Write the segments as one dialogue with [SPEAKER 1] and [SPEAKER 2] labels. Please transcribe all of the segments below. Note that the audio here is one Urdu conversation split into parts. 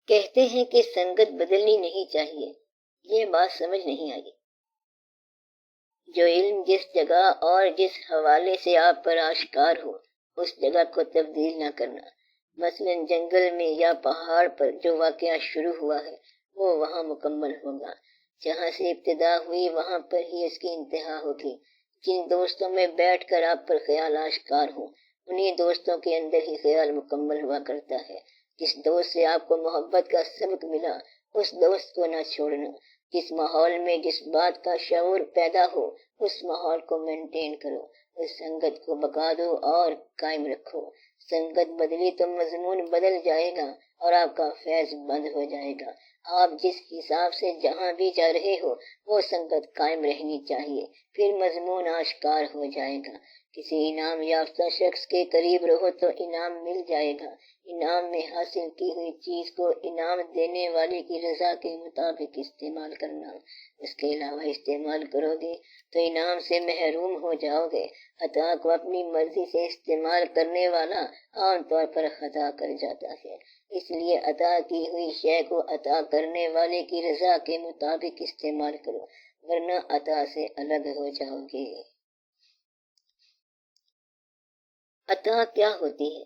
[SPEAKER 1] کہتے ہیں کہ سنگت بدلنی نہیں چاہیے، یہ بات سمجھ نہیں آئی۔ جو علم جس جگہ اور جس حوالے سے آپ پر آشکار ہو اس جگہ کو تبدیل نہ کرنا۔ مثلا جنگل میں یا پہاڑ پر جو واقعہ شروع ہوا ہے وہ وہاں مکمل ہوگا، جہاں سے ابتدا ہوئی وہاں پر ہی اس کی انتہا ہوگی۔ جن دوستوں میں بیٹھ کر آپ پر خیال آشکار ہو انہی دوستوں کے اندر ہی خیال مکمل ہوا کرتا ہے۔ جس دوست سے آپ کو محبت کا سبق ملا اس دوست کو نہ چھوڑنا۔ جس ماحول میں جس بات کا شعور پیدا ہو اس ماحول کو مینٹین کرو، اس سنگت کو بقا دو اور قائم رکھو۔ سنگت بدلی تو مضمون بدل جائے گا اور آپ کا فیض بند ہو جائے گا۔ آپ جس حساب سے جہاں بھی جا رہے ہو وہ سنگت قائم رہنی چاہیے، پھر مضمون آشکار ہو جائے گا۔ کسی انعام یافتہ شخص کے قریب رہو تو انعام مل جائے گا۔ انعام میں حاصل کی ہوئی چیز کو انعام دینے والے کی رضا کے مطابق استعمال کرنا، اس کے علاوہ استعمال کرو گے تو انعام سے محروم ہو جاؤ گے۔ عطا کو اپنی مرضی سے استعمال کرنے والا عام طور پر خطا کر جاتا ہے، اس لیے عطا کی ہوئی شے کو عطا کرنے والے کی رضا کے مطابق استعمال کرو، ورنہ عطا سے الگ ہو جاؤ گے۔ عطا کیا ہوتی ہے؟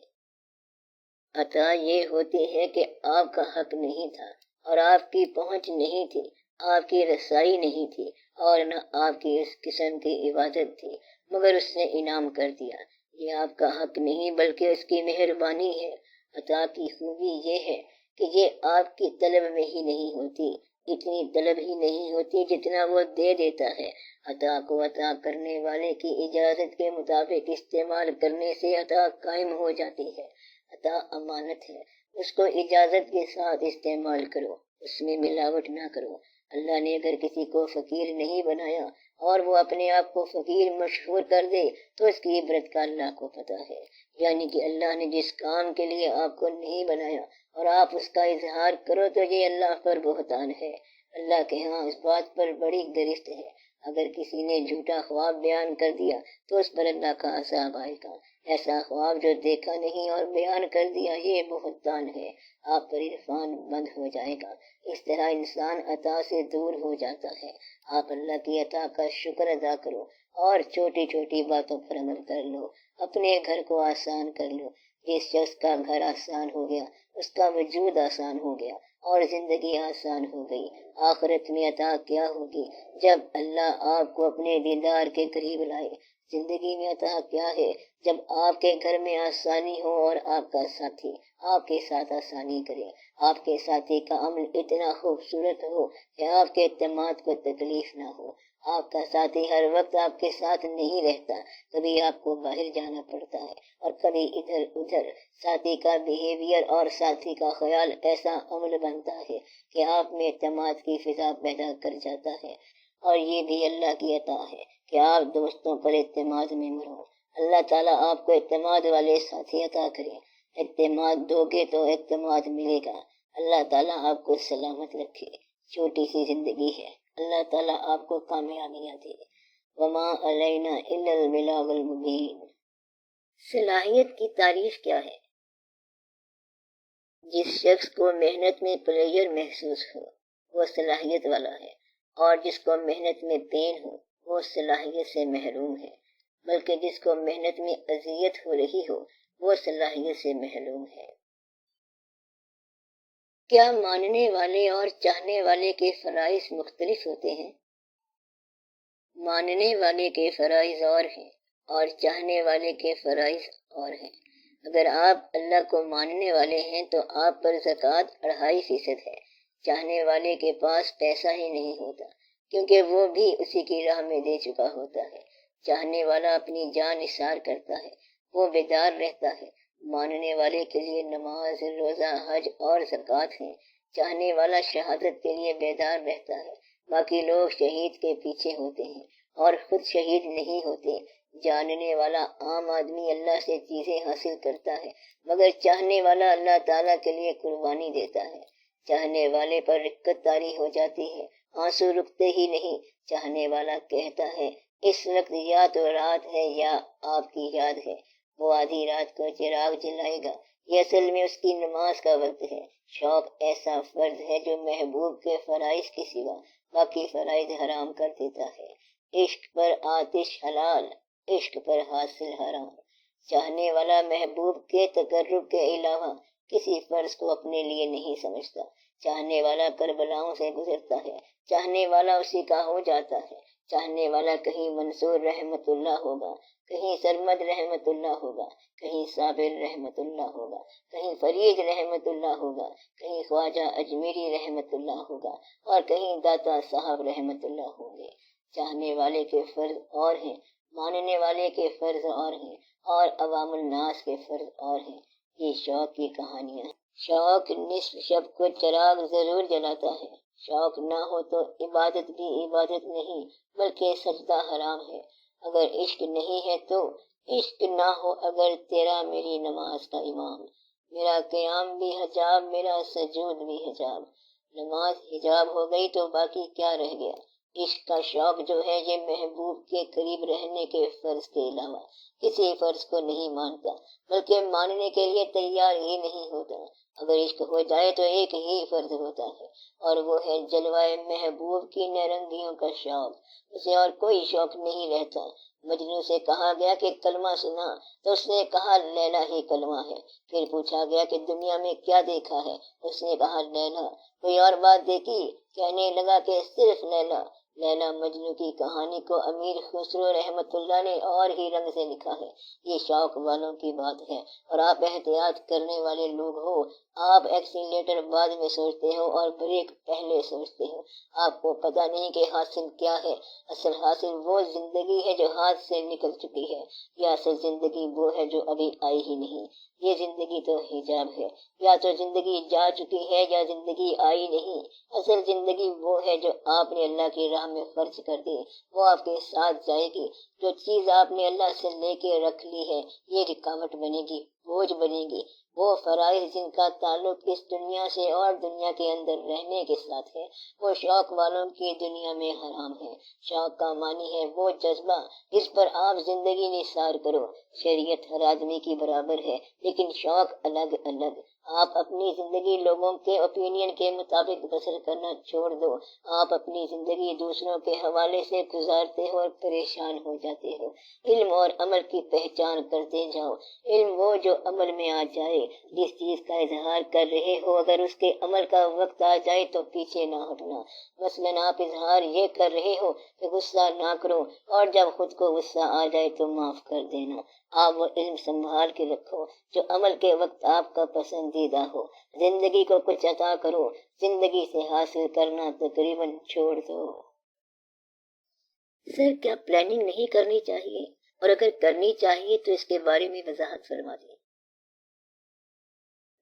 [SPEAKER 1] عطا یہ ہوتی ہے کہ آپ کا حق نہیں تھا اور آپ کی پہنچ نہیں تھی، آپ کی رسائی نہیں تھی اور نہ آپ کی اس قسم کی عبادت تھی، مگر اس نے انعام کر دیا۔ یہ آپ کا حق نہیں بلکہ اس کی مہربانی ہے۔ عطا کی خوبی یہ ہے کہ یہ آپ کی طلب میں ہی نہیں ہوتی، اتنی طلب ہی نہیں ہوتی جتنا وہ دے دیتا ہے۔ عطا کو عطا کرنے والے کی اجازت کے مطابق استعمال کرنے سے عطا قائم ہو جاتی ہے۔ عطا امانت ہے، اس کو اجازت کے ساتھ استعمال کرو، اس میں ملاوٹ نہ کرو۔ اللہ نے اگر کسی کو فقیر نہیں بنایا اور وہ اپنے آپ کو فقیر مشہور کر دے تو اس کی عبرت کا اللہ کو پتہ ہے، یعنی کہ اللہ نے جس کام کے لیے آپ کو نہیں بنایا اور آپ اس کا اظہار کرو تو یہ اللہ پر بہتان ہے۔ اللہ کے ہاں اس بات پر بڑی گرفت ہے، اگر کسی نے جھوٹا خواب بیان کر دیا تو اس پر اللہ کا عذاب آئے گا۔ ایسا خواب جو دیکھا نہیں اور بیان کر دیا یہ بہتان ہے، آپ پر عرفان بند ہو جائے گا۔ اس طرح انسان عطا سے دور ہو جاتا ہے۔ آپ اللہ کی عطا کا شکر ادا کرو اور چھوٹی چھوٹی باتوں پر عمل کر لو، اپنے گھر کو آسان کر لو۔ جس شخص کا گھر آسان ہو گیا اس کا وجود آسان ہو گیا اور زندگی آسان ہو گئی۔ آخرت میں عطا کیا ہوگی جب اللہ آپ کو اپنے دیدار کے قریب لائے۔ زندگی میں عطا کیا ہے جب آپ کے گھر میں آسانی ہو اور آپ کا ساتھی آپ کے ساتھ آسانی کرے۔ آپ کے ساتھی کا عمل اتنا خوبصورت ہو کہ آپ کے اعتماد کو تکلیف نہ ہو۔ آپ کا ساتھی ہر وقت آپ کے ساتھ نہیں رہتا، کبھی آپ کو باہر جانا پڑتا ہے اور کبھی ادھر ادھر۔ ساتھی کا بیہیویئر اور ساتھی کا خیال ایسا عمل بنتا ہے کہ آپ میں اعتماد کی فضا پیدا کر جاتا ہے، اور یہ بھی اللہ کی عطا ہے کہ آپ دوستوں پر اعتماد میں مرو۔ اللہ تعالیٰ آپ کو اعتماد والے ساتھی عطا کرے۔ اعتماد دو گے تو اعتماد ملے گا۔ اللہ تعالیٰ آپ کو سلامت رکھے۔ چھوٹی سی زندگی ہے، اللہ تعالیٰ آپ کو کامیابیاں دے۔ وما علینا الا البلاغ المبین۔ صلاحیت کی تعریف کیا ہے؟ جس شخص کو محنت میں پلیئر محسوس ہو وہ صلاحیت والا ہے، اور جس کو محنت میں پین ہو وہ صلاحیت سے محروم ہے، بلکہ جس کو محنت میں اذیت ہو رہی ہو وہ صلاحیت سے محروم ہے۔ کیا ماننے والے اور چاہنے والے کے فرائض مختلف ہوتے ہیں؟ ماننے والے کے فرائض اور ہیں اور چاہنے والے کے فرائض اور ہیں۔ اگر آپ اللہ کو ماننے والے ہیں تو آپ پر زکوٰۃ 2.5% ہے۔ چاہنے والے کے پاس پیسہ ہی نہیں ہوتا کیونکہ وہ بھی اسی کی راہ میں دے چکا ہوتا ہے۔ چاہنے والا اپنی جان نثار کرتا ہے، وہ بیدار رہتا ہے۔ ماننے والے کے لیے نماز، روزہ، حج اور زکوٰۃ ہیں۔ چاہنے والا شہادت کے لیے بیدار رہتا ہے۔ باقی لوگ شہید کے پیچھے ہوتے ہیں اور خود شہید نہیں ہوتے۔ جاننے والا عام آدمی اللہ سے چیزیں حاصل کرتا ہے، مگر چاہنے والا اللہ تعالیٰ کے لیے قربانی دیتا ہے۔ چاہنے والے پر رقت طاری ہو جاتی ہے، آنسو رکتے ہی نہیں۔ چاہنے والا کہتا ہے اس وقت یا تو رات ہے یا آپ کی یاد ہے۔ وہ آدھی رات کو چراغ جلائے گا یہ اصل میں اس کی نماز کا وقت ہے۔ شوق ایسا فرض ہے جو محبوب کے فرائض کے سوا باقی فرائض حرام کر دیتا ہے۔ عشق پر آتش حلال، عشق پر حاصل حرام۔ چاہنے والا محبوب کے تقرب کے علاوہ کسی فرض کو اپنے لیے نہیں سمجھتا۔ چاہنے والا کربلاؤں سے گزرتا ہے، چاہنے والا اسی کا ہو جاتا ہے۔ چاہنے والا کہیں منصور رحمت اللہ ہوگا، کہیں سرمد رحمت اللہ ہوگا، کہیں صابر رحمت اللہ ہوگا، کہیں فرید رحمت اللہ ہوگا، کہیں خواجہ اجمیری رحمت اللہ ہوگا، اور کہیں داتا صاحب رحمت اللہ ہوں گے۔ چاہنے والے کے فرض اور ہیں، ماننے والے کے فرض اور ہیں، اور عوام الناس کے فرض اور ہیں۔ یہ شوق کی کہانیاں ہیں۔ شوق نصف شب کو چراغ ضرور جلاتا ہے۔ شوق نہ ہو تو عبادت بھی عبادت نہیں بلکہ سجدہ حرام ہے۔ اگر عشق نہیں ہے تو عشق نہ ہو اگر تیرا میری نماز کا امام۔ میرا قیام بھی حجاب، میرا سجود بھی حجاب۔ نماز حجاب ہو گئی تو باقی کیا رہ گیا؟ عشق کا شوق جو ہے یہ محبوب کے قریب رہنے کے فرض کے علاوہ کسی فرض کو نہیں مانتا، بلکہ ماننے کے لیے تیار ہی نہیں ہوتا۔ اگر عشق ہو جائے تو ایک ہی فرض ہوتا ہے، اور وہ ہے جلوائے محبوب کی نرنگیوں کا شوق۔ اسے اور کوئی شوق نہیں رہتا۔ مجنوں سے کہا گیا کہ کلمہ سنا تو اس نے کہا لیلا ہی کلمہ ہے۔ پھر پوچھا گیا کہ دنیا میں کیا دیکھا ہے؟ اس نے کہا لیلا۔ کوئی اور بات دیکھی؟ کہنے لگا کہ صرف لیلا۔ لیلا مجنوں کی کہانی کو امیر خسرو رحمت اللہ نے اور ہی رنگ سے لکھا ہے۔ یہ شوق والوں کی بات ہے، اور آپ احتیاط کرنے والے لوگ ہو۔ آپ ایکسیلیٹر بعد میں سوچتے ہو اور بریک پہلے سوچتے ہو۔ آپ کو پتہ نہیں کہ حاصل کیا ہے۔ اصل حاصل وہ زندگی ہے جو ہاتھ سے نکل چکی ہے، یا اصل زندگی وہ ہے جو ابھی آئی ہی نہیں۔ یہ زندگی تو حجاب ہے، یا تو زندگی جا چکی ہے یا زندگی آئی نہیں۔ اصل زندگی وہ ہے جو آپ نے اللہ کی راہ میں خرچ کر دی، وہ آپ کے ساتھ جائے گی۔ جو چیز آپ نے اللہ سے لے کے رکھ لی ہے یہ رکاوٹ بنے گی، بوجھ بنے گی۔ وہ فرائض جن کا تعلق اس دنیا سے اور دنیا کے اندر رہنے کے ساتھ ہے وہ شوق والوں کی دنیا میں حرام ہے۔ شوق کا معنی ہے وہ جذبہ جس پر آپ زندگی نثار کرو۔ شریعت ہر آدمی کی برابر ہے لیکن شوق الگ الگ۔ آپ اپنی زندگی لوگوں کے اوپینین کے مطابق بسر کرنا چھوڑ دو۔ آپ اپنی زندگی دوسروں کے حوالے سے گزارتے ہو اور پریشان ہو جاتے ہو۔ علم اور عمل کی پہچان کرتے جاؤ۔ علم وہ جو عمل میں آ جائے۔ جس چیز کا اظہار کر رہے ہو اگر اس کے عمل کا وقت آ جائے تو پیچھے نہ ہٹنا۔ مثلاً آپ اظہار یہ کر رہے ہو کہ غصہ نہ کرو، اور جب خود کو غصہ آ جائے تو معاف کر دینا۔ آپ وہ علم سنبھال کے رکھو جو عمل کے وقت آپ کا پسندیدہ ہو۔ زندگی کو کچھ عطا کرو، زندگی سے حاصل کرنا تقریباً چھوڑ دو۔ سر کیا پلاننگ نہیں کرنی چاہیے؟ اور اگر کرنی چاہیے تو اس کے بارے میں وضاحت فرما دیں۔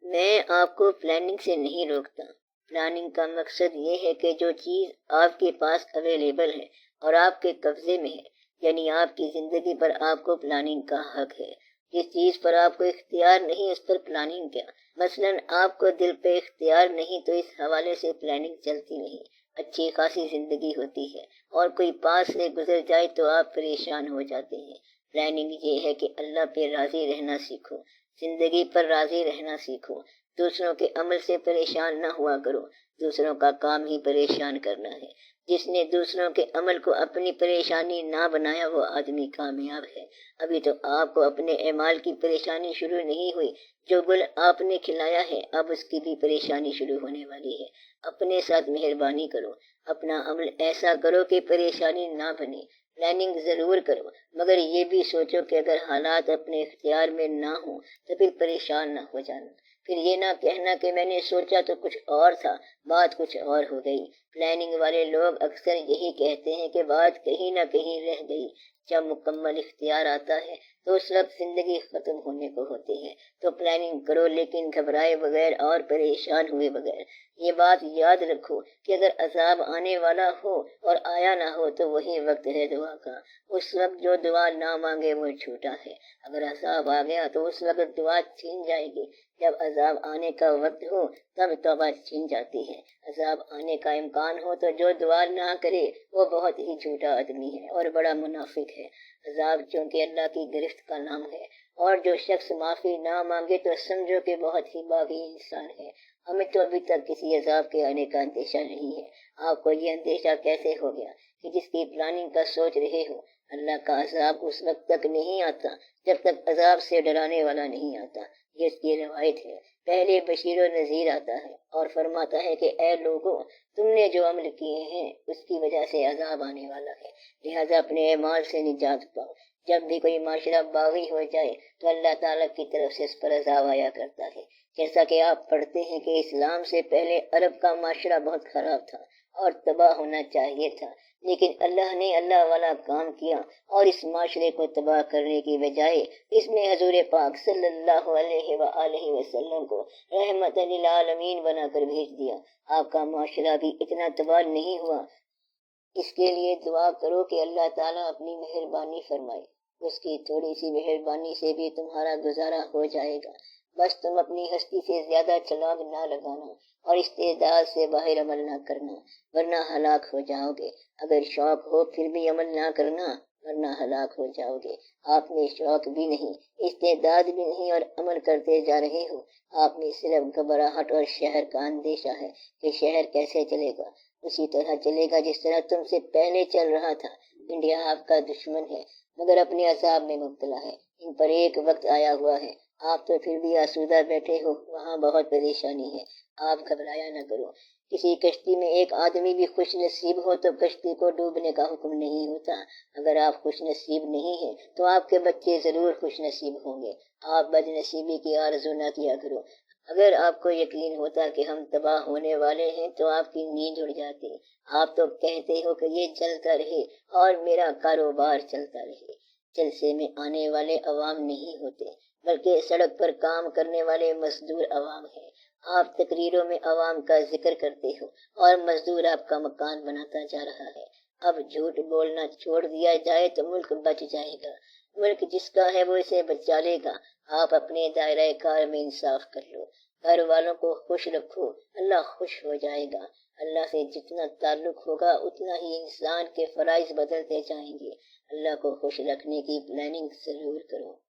[SPEAKER 1] میں آپ کو پلاننگ سے نہیں روکتا۔ پلاننگ کا مقصد یہ ہے کہ جو چیز آپ کے پاس اویلیبل ہے اور آپ کے قبضے میں ہے، یعنی آپ کی زندگی پر آپ کو پلاننگ کا حق ہے۔ جس چیز پر آپ کو اختیار نہیں اس پر پلاننگ کیا؟ مثلاً آپ کو دل پہ اختیار نہیں تو اس حوالے سے پلاننگ چلتی نہیں۔ اچھی خاصی زندگی ہوتی ہے اور کوئی پاس سے گزر جائے تو آپ پریشان ہو جاتے ہیں۔ پلاننگ یہ ہے کہ اللہ پہ راضی رہنا سیکھو، زندگی پر راضی رہنا سیکھو۔ دوسروں کے عمل سے پریشان نہ ہوا کرو، دوسروں کا کام ہی پریشان کرنا ہے۔ جس نے دوسروں کے عمل کو اپنی پریشانی نہ بنایا وہ آدمی کامیاب ہے۔ ابھی تو آپ کو اپنے اعمال کی پریشانی شروع نہیں ہوئی۔ جو گل آپ نے کھلایا ہے اب اس کی بھی پریشانی شروع ہونے والی ہے۔ اپنے ساتھ مہربانی کرو، اپنا عمل ایسا کرو کہ پریشانی نہ بنے۔ پلاننگ ضرور کرو مگر یہ بھی سوچو کہ اگر حالات اپنے اختیار میں نہ ہوں تو پھر پریشان نہ ہو جانا۔ پھر یہ نہ کہنا کہ میں نے سوچا تو کچھ اور تھا، بات کچھ اور ہو گئی۔ پلاننگ والے لوگ اکثر یہی کہتے ہیں کہ بات کہیں نہ کہیں رہ گئی۔ جب مکمل اختیار آتا ہے تو اس وقت زندگی ختم ہونے کو ہوتی ہے۔ تو پلاننگ کرو لیکن گھبرائے بغیر اور پریشان ہوئے بغیر۔ یہ بات یاد رکھو کہ اگر عذاب آنے والا ہو اور آیا نہ ہو تو وہی وقت ہے دعا کا۔ اس وقت جو دعا نہ مانگے وہ جھوٹا ہے۔ اگر عذاب آ گیا تو اس وقت دعا چھین جائے گی۔ جب عذاب آنے کا وقت ہو تب توبہ چھین جاتی ہے۔ عذاب آنے کا امکان ہو تو جو دعا نہ کرے وہ بہت ہی جھوٹا آدمی ہے اور بڑا منافق ہے۔ عذاب چونکہ اللہ کی گرفت کا نام ہے اور جو شخص معافی نہ مانگے تو سمجھو کہ بہت ہی باغی انسان ہے۔ ہمیں تو ابھی تک کسی عذاب کے آنے کا اندیشہ نہیں ہے۔ آپ کو یہ اندیشہ کیسے ہو گیا کہ جس کی پلاننگ کا سوچ رہے ہو؟ اللہ کا عذاب اس وقت تک نہیں آتا جب تک عذاب سے ڈرانے والا نہیں آتا۔ یہ اس کی روایت ہے۔ پہلے بشیر و نذیر آتا ہے اور فرماتا ہے کہ اے لوگوں، تم نے جو عمل کیے ہیں اس کی وجہ سے عذاب آنے والا ہے، لہذا اپنے اعمال سے نجات پاؤ۔ جب بھی کوئی معاشرہ باغی ہو جائے تو اللہ تعالیٰ کی طرف سے اس پر عذاب آیا کرتا ہے۔ جیسا کہ آپ پڑھتے ہیں کہ اسلام سے پہلے عرب کا معاشرہ بہت خراب تھا اور تباہ ہونا چاہیے تھا، لیکن اللہ نے اللہ والا کام کیا اور اس معاشرے کو تباہ کرنے کی بجائے اس میں حضور پاک صلی اللہ علیہ وآلہ وسلم کو رحمت للعالمین بنا کر بھیج دیا۔ آپ کا معاشرہ بھی اتنا تباہ نہیں ہوا۔ اس کے لیے دعا کرو کہ اللہ تعالیٰ اپنی مہربانی فرمائے، اس کی تھوڑی سی مہربانی سے بھی تمہارا گزارا ہو جائے گا۔ بس تم اپنی ہستی سے زیادہ چھلانگ نہ لگانا اور استعداد سے باہر عمل نہ کرنا، ورنہ ہلاک ہو جاؤ گے۔ اگر شوق ہو پھر بھی عمل نہ کرنا، ورنہ ہلاک ہو جاؤ گے۔ آپ میں شوق بھی نہیں، استعداد بھی نہیں اور عمل کرتے جا رہے ہو۔ آپ میں صرف گھبراہٹ اور شہر کا اندیشہ ہے کہ شہر کیسے چلے گا۔ اسی طرح چلے گا جس طرح تم سے پہلے چل رہا تھا۔ انڈیا آپ کا دشمن ہے مگر اپنے عذاب میں مبتلا ہے۔ ان پر ایک وقت آیا ہوا ہے، آپ تو پھر بھی آسودہ بیٹھے ہو، وہاں بہت پریشانی ہے۔ آپ گھبرایا نہ کرو۔ کسی کشتی میں ایک آدمی بھی خوش نصیب ہو تو کشتی کو ڈوبنے کا حکم نہیں ہوتا۔ اگر آپ خوش نصیب نہیں ہیں تو آپ کے بچے ضرور خوش نصیب ہوں گے۔ آپ بد نصیبی کی آرزو نہ کیا کرو۔ اگر آپ کو یقین ہوتا کہ ہم تباہ ہونے والے ہیں تو آپ کی نیند اڑ جاتی۔ آپ تو کہتے ہو کہ یہ چلتا رہے اور میرا کاروبار چلتا رہے۔ جلسے میں آنے والے عوام نہیں ہوتے بلکہ سڑک پر کام کرنے والے مزدور عوام ہیں۔ آپ تقریروں میں عوام کا ذکر کرتے ہو اور مزدور آپ کا مکان بناتا جا رہا ہے۔ اب جھوٹ بولنا چھوڑ دیا جائے تو ملک بچ جائے گا۔ ملک جس کا ہے وہ اسے بچا لے گا۔ آپ اپنے دائرہ کار میں انصاف کر لو، گھر والوں کو خوش رکھو، اللہ خوش ہو جائے گا۔ اللہ سے جتنا تعلق ہوگا اتنا ہی انسان کے فرائض بدلتے جائیں گے۔ اللہ کو خوش رکھنے کی پلاننگ ضرور کرو۔